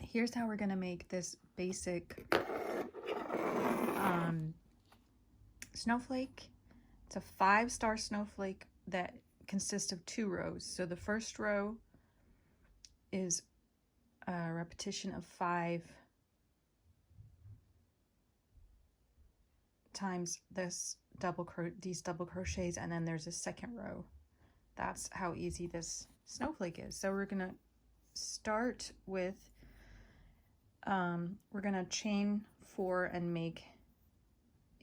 Here's how we're going to make this basic snowflake. It's a 5-star snowflake that consists of 2 rows. So the first row is a repetition of 5 times these double crochets, and then there's a second row. That's how easy this snowflake is. So we're gonna start with we're gonna chain 4 and make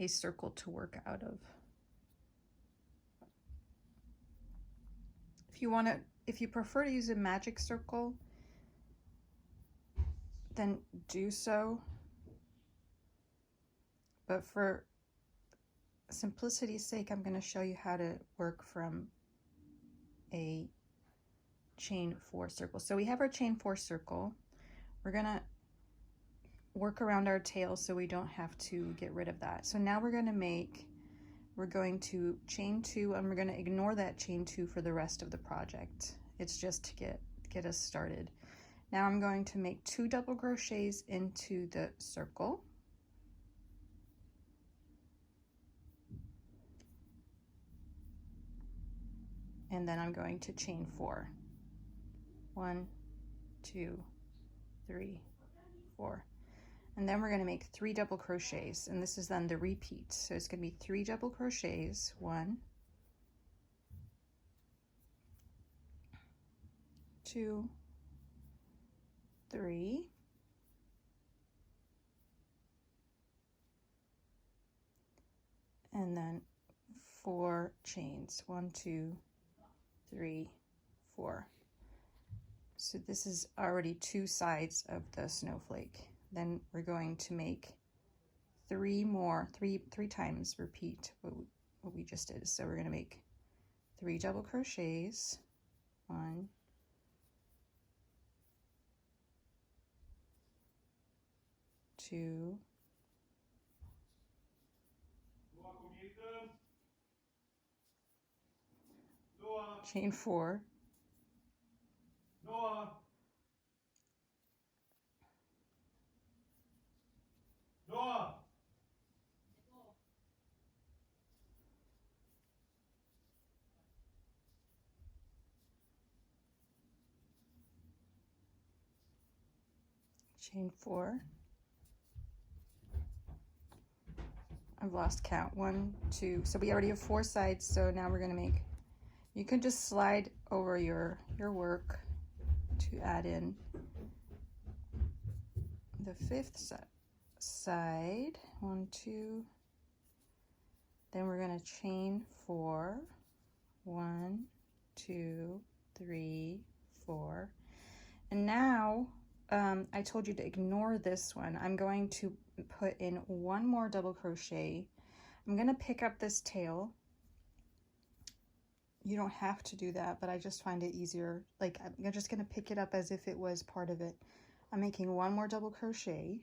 a circle to work out of. If you prefer to use a magic circle, then do so. But for simplicity's sake, I'm going to show you how to work from a chain 4 circle. So we have our chain 4 circle. We're going to work around our tail so we don't have to get rid of that. So now we're going to chain 2, and we're going to ignore that chain 2 for the rest of the project. It's just to get us started. Now I'm going to make 2 double crochets into the circle. And then I'm going to chain 4. 1, 2, 3, 4. And then we're going to make 3 double crochets, and this is then the repeat. So it's going to be 3 double crochets, 1, 2, 3, and then 4 chains, 1, 2, 3, 4. So this is already 2 sides of the snowflake. Then we're going to make 3 times repeat what we just did. So we're going to make 3 double crochets, 1, 2, chain 4, chain 4. I've lost count. 1, 2. So we already have 4 sides. So now we're going to make. You can just slide over your work to add in the 5th side. 1, 2. Then we're going to chain 4. 1, 2, 3, 4. And now I told you to ignore this one. I'm going to put in 1 more double crochet. I'm going to pick up this tail. You don't have to do that, but I just find it easier. Like, I'm just going to pick it up as if it was part of it. I'm making 1 more double crochet.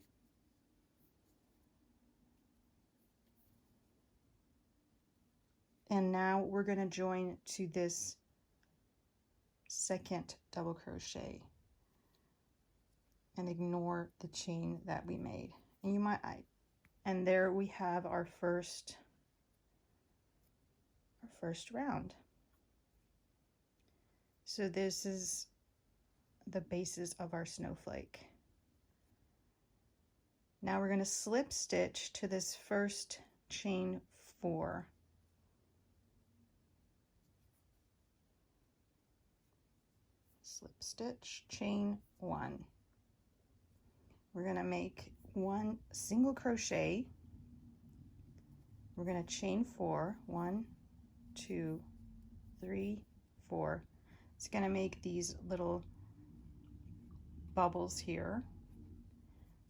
And now we're going to join to this second double crochet and ignore the chain that we made. And and there we have our first round. So this is the basis of our snowflake. Now we're going to slip stitch to this first chain 4. Slip stitch, chain 1. We're going to make 1 single crochet. We're going to chain 4. 1, 2, 3, 4. It's going to make these little bubbles here.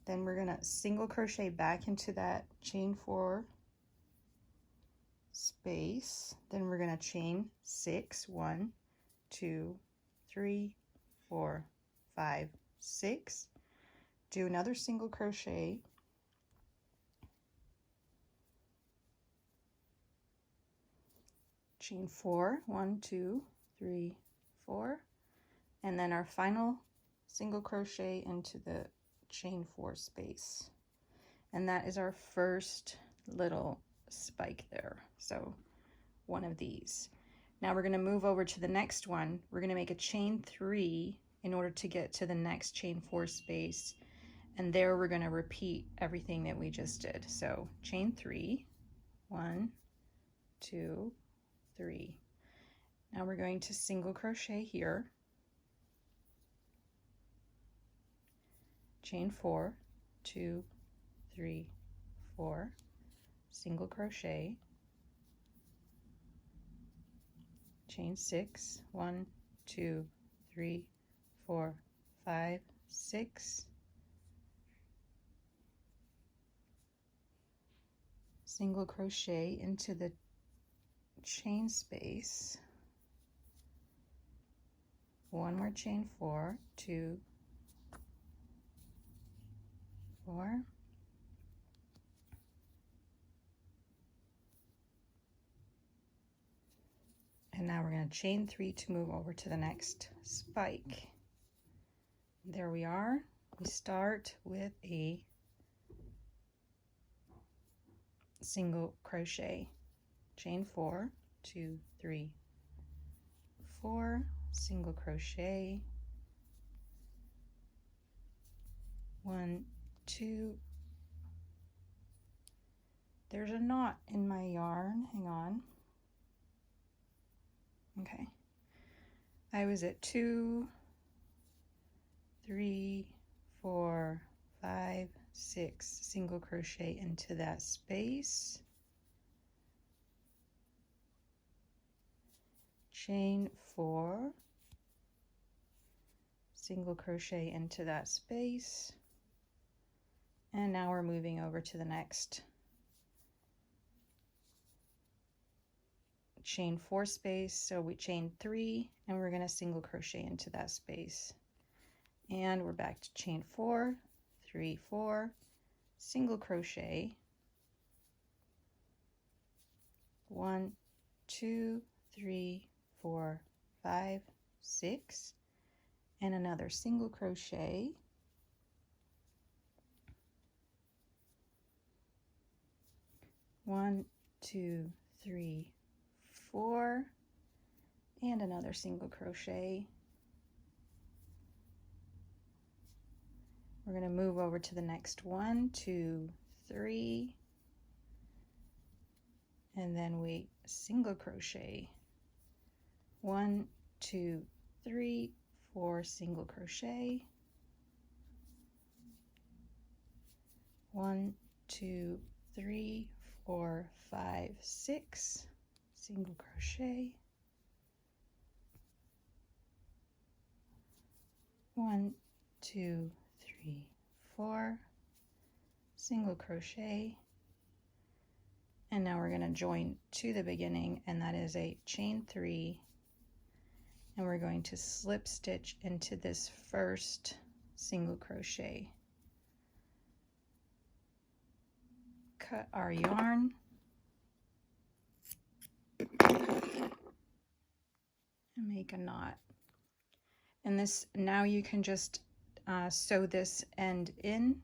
Then we're going to single crochet back into that chain 4 space. Then we're going to chain 6. 1, 2, 3, 4, 5, 6. Do another single crochet. Chain 4. 1, 2, 3, 4. And then our final single crochet into the chain 4 space. And that is our first little spike there. So one of these. Now we're going to move over to the next one. We're going to make a chain 3 in order to get to the next chain 4 space. And there we're going to repeat everything that we just did. So chain 3, 1, 2, 3. Now we're going to single crochet here, chain 4, 2, 3, 4, single crochet, chain 6, 1, 2, 3, 4, 5, 6, single crochet into the chain space, one more chain 4, 2, 4, and now we're going to chain 3 to move over to the next spike. There we are. We start with a single crochet, chain 4, 2, 3, 4, single crochet, 1, 2. There's a knot in my yarn. Hang on. Okay. I was at 2, 3, 4, 5, 6, single crochet into that space, chain 4, single crochet into that space, and now we're moving over to the next chain 4 space. So we chain 3 and we're going to single crochet into that space, and we're back to chain 4, 3, 4, single crochet, 1, 2, 3, 4, 5, 6, and another single crochet, 1, 2, 3, 4, and another single crochet. We're going to move over to the next 1, 2, 3, and then we single crochet, 1, 2, 3, 4, single crochet, 1, 2, 3, 4, 5, 6, single crochet, 1, 2, 3, 4, single crochet, and now we're going to join to the beginning, and that is a chain 3, and we're going to slip stitch into this first single crochet. Cut our yarn and make a knot, and this, now you can just sew this end in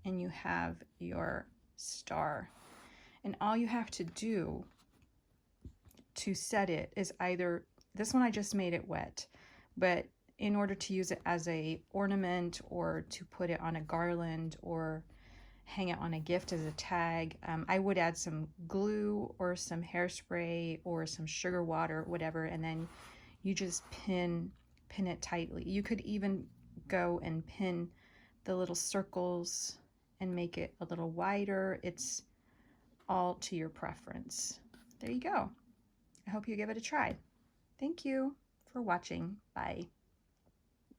and you have your star. And all you have to do to set it is either, this one I just made it wet, but in order to use it as a ornament or to put it on a garland or hang it on a gift as a tag, I would add some glue or some hairspray or some sugar water, whatever, and then you just pin it tightly. You could even go and pin the little circles and make it a little wider. It's all to your preference. There you go. I hope you give it a try. Thank you for watching. Bye.